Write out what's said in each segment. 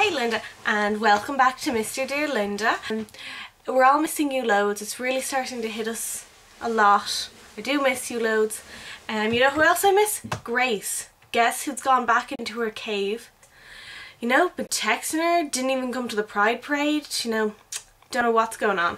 Hey Linda, and welcome back to Mr. Dear Linda. We're all missing you loads. It's really starting to hit us a lot. I do miss you loads. You know who else I miss? Grace. Guess who's gone back into her cave? You know, been texting her, didn't even come to the Pride Parade. You know, don't know what's going on.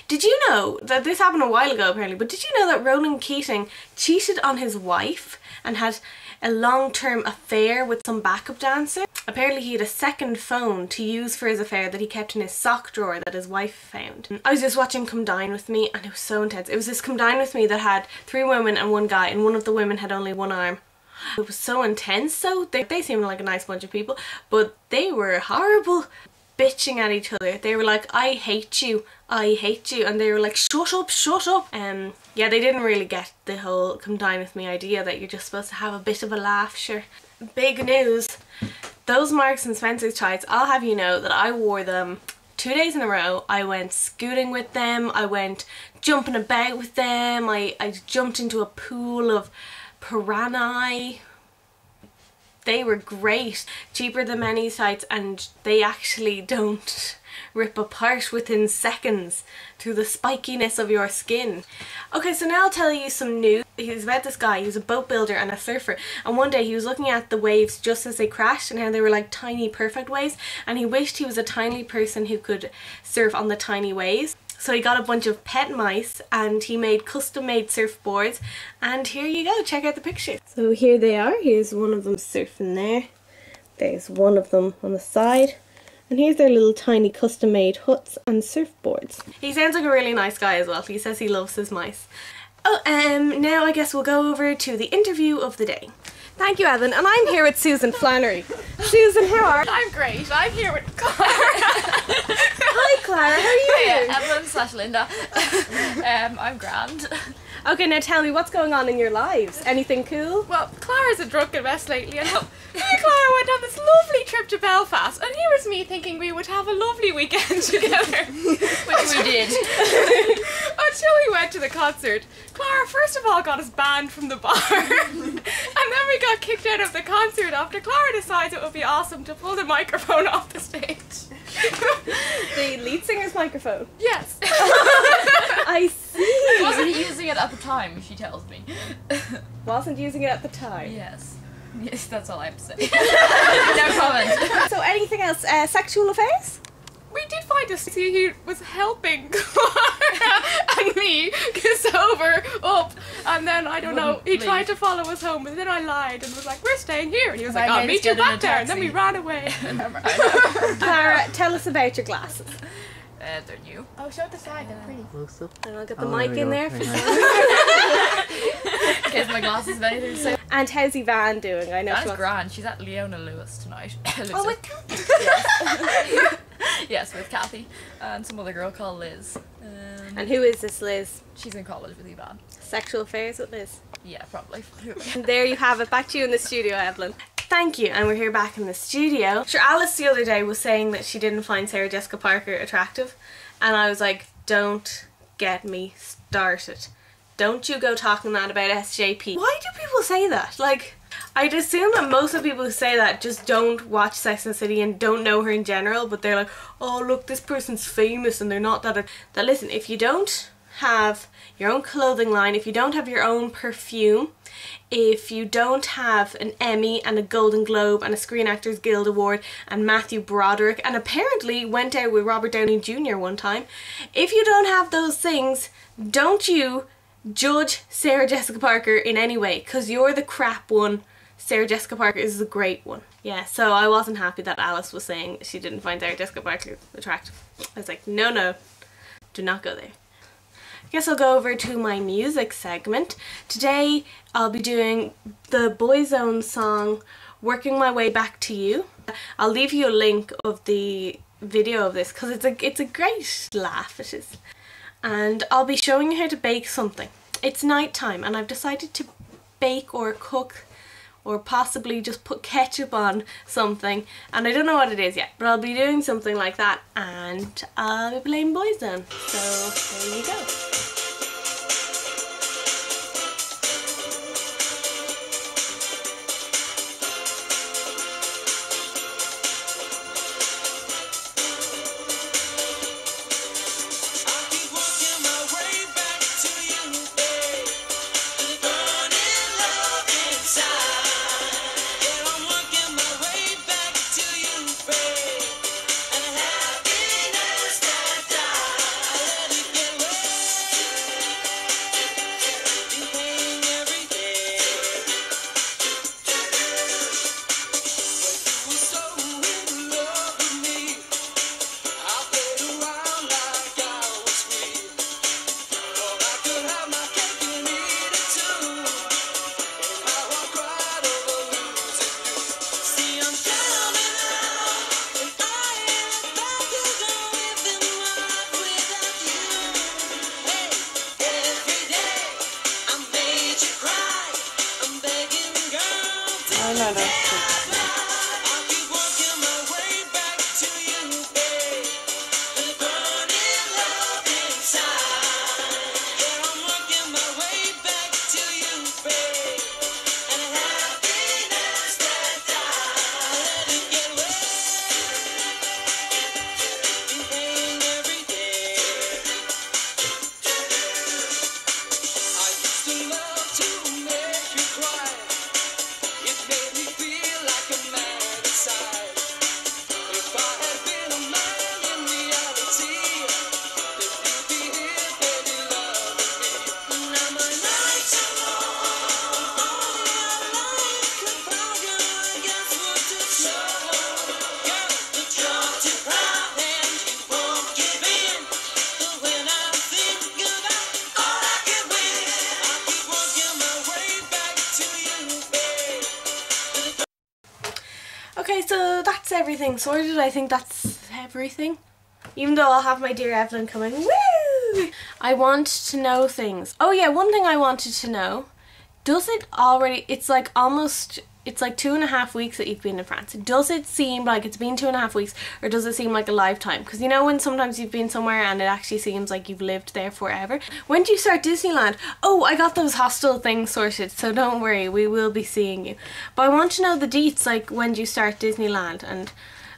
Did you know that this happened a while ago apparently, but did you know that Ronan Keating cheated on his wife and had a long-term affair with some backup dancer? Apparently he had a second phone to use for his affair that he kept in his sock drawer that his wife found. I was just watching Come Dine With Me and it was so intense. It was this Come Dine With Me that had 3 women and 1 guy, and one of the women had only 1 arm. It was so intense though. They seemed like a nice bunch of people, but they were horrible, bitching at each other. They were like, I hate you, I hate you, and they were like, shut up, shut up. Yeah, they didn't really get the whole Come Dine With Me idea that you're just supposed to have a bit of a laugh, sure. Big news. Those Marks and Spencer's tights, I'll have you know that I wore them 2 days in a row. I went scooting with them, I went jumping about with them, I jumped into a pool of piranha. They were great. Cheaper than Menny's tights, and they actually don't rip apart within seconds through the spikiness of your skin. Okay, so now I'll tell you some news. He's about this guy. He was a boat builder and a surfer, and one day he was looking at the waves just as they crashed and how they were like tiny perfect waves, and he wished he was a tiny person who could surf on the tiny waves. So he got a bunch of pet mice and he made custom made surfboards, and here you go, check out the pictures. So here they are. Here's one of them surfing there. There's one of them on the side. And here's their little tiny custom made huts and surfboards. He sounds like a really nice guy as well. He says he loves his mice. Oh, now I guess we'll go over to the interview of the day. Thank you, Evan, and I'm here with Susan Flannery. Susan, how are you? I'm great. I'm here with Clara. Hi Clara, how are you? Hiya, Evelyn / Linda. I'm grand. Okay, now tell me, what's going on in your lives? Anything cool? Well, Clara's a drunken mess lately, and me and Clara went on this lovely trip to Belfast, and here was me thinking we would have a lovely weekend together. Which we did. Until we went to the concert. Clara first of all got us banned from the bar, and then we got kicked out of the concert after Clara decides it would be awesome to pull the microphone off the stage. The lead singer's microphone? Yes. I see. He wasn't using it at the time, she tells me. Wasn't using it at the time? Yes. Yes, that's all I have to say. No comment. So anything else? Sexual affairs? We did find a see who was helping Clara and me get sober up, and then I don't know, he tried to follow us home, and then I lied and was like, we're staying here, and he was like, I'll meet you back there, and then we ran away. Clara, tell us about your glasses. They're new. Oh, show the side, they're pretty. Close up. And I'll get the mic in there for In case my glasses have anything to say. And how's Yvonne doing? I know That's grand. She's at Leona Lewis tonight. Oh, with Kathy? Yes. Yes, with Kathy and some other girl called Liz. And who is this Liz? She's in college with Yvonne. Sexual affairs with Liz? Yeah, probably. And there you have it. Back to you in the studio, Evelyn. Thank you, and we're here back in the studio. Sure, Alice the other day was saying that she didn't find Sarah Jessica Parker attractive, and I was like, don't get me started. Don't you go talking that about SJP. Why do people say that? Like, I'd assume that most of the people who say that just don't watch Sex and the City and don't know her in general, but they're like, oh look, this person's famous, and they're not that. That listen, if you don't have your own clothing line, if you don't have your own perfume, if you don't have an Emmy and a Golden Globe and a Screen Actors Guild Award and Matthew Broderick, and apparently went out with Robert Downey Jr. one time, if you don't have those things, don't you judge Sarah Jessica Parker in any way, because you're the crap one. Sarah Jessica Parker is the great one. Yeah, so I wasn't happy that Alice was saying she didn't find Sarah Jessica Parker attractive. I was like, no, no, do not go there. I guess I'll go over to my music segment. Today I'll be doing the Boyzone song Working My Way Back to You. I'll leave you a link of the video of this because it's a great laugh, it is. And I'll be showing you how to bake something. It's night time and I've decided to bake or cook or possibly just put ketchup on something, and I don't know what it is yet, but I'll be doing something like that and I'll be playing Boyzone. So there you go. Oh no, no. Okay, so that's everything sorted. I think that's everything. Even though I'll have my dear Evelyn coming. Woo! I want to know things. Oh yeah, one thing I wanted to know. Does it already, it's like 2.5 weeks that you've been in France. Does it seem like it's been 2.5 weeks, or does it seem like a lifetime? Because you know when sometimes you've been somewhere and it actually seems like you've lived there forever. When do you start Disneyland? Oh, I got those hostel things sorted, so don't worry, we will be seeing you. But I want to know the deets, like when do you start Disneyland, and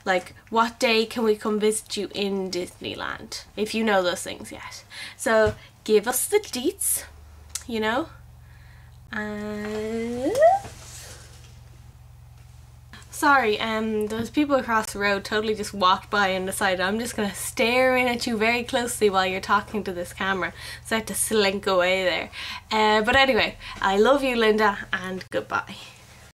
like what day can we come visit you in Disneyland, if you know those things yet. So give us the deets, you know. Sorry, those people across the road totally just walked by and decided I'm just going to stare in at you very closely while you're talking to this camera. So I had to slink away there. But anyway, I love you, Linda, and goodbye.